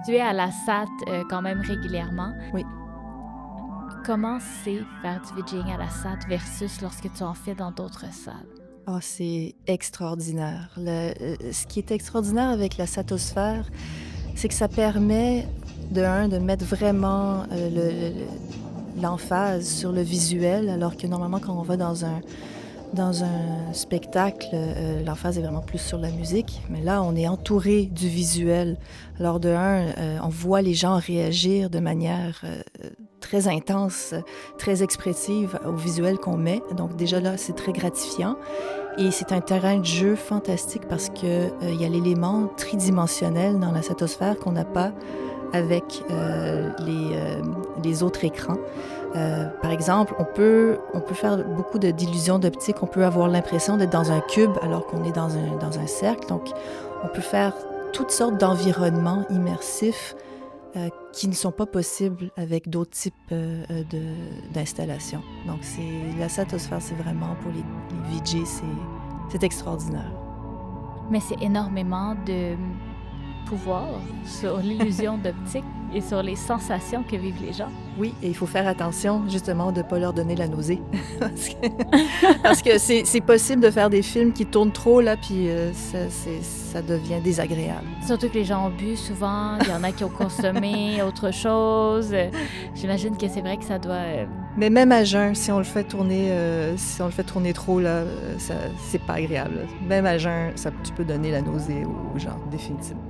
Tu es à la SAT quand même régulièrement. Oui. Comment c'est faire du VJing à la SAT versus lorsque tu en fais dans d'autres salles? Ah, c'est extraordinaire. Ce qui est extraordinaire avec la satosphère, c'est que ça permet, de mettre vraiment l'emphase sur le visuel, alors que normalement, quand on va dans un spectacle, l'emphase est vraiment plus sur la musique. Mais là, on est entouré du visuel. Alors, on voit les gens réagir de manière très intense, très expressive au visuel qu'on met. Donc, déjà là, c'est très gratifiant. Et c'est un terrain de jeu fantastique parce que il y a l'élément tridimensionnel dans la satosphère qu'on n'a pas avec les autres écrans. Par exemple, on peut faire beaucoup d'illusions d'optique. On peut avoir l'impression d'être dans un cube alors qu'on est dans un cercle. Donc, on peut faire toutes sortes d'environnements immersifs qui ne sont pas possibles avec d'autres types d'installations. Donc, la satosphère, c'est vraiment pour les VJ, c'est extraordinaire. Mais c'est énormément de pouvoir sur l'illusion d'optique et sur les sensations que vivent les gens. Oui, et il faut faire attention, justement, de ne pas leur donner la nausée. Parce que c'est possible de faire des films qui tournent trop, là, puis ça devient désagréable. Surtout que les gens ont bu souvent, il y en a qui ont consommé autre chose. J'imagine que c'est vrai que ça doit... Mais même à jeun, si on le fait tourner trop, là, c'est pas agréable. Même à jeun, tu peux donner la nausée aux gens, définitivement.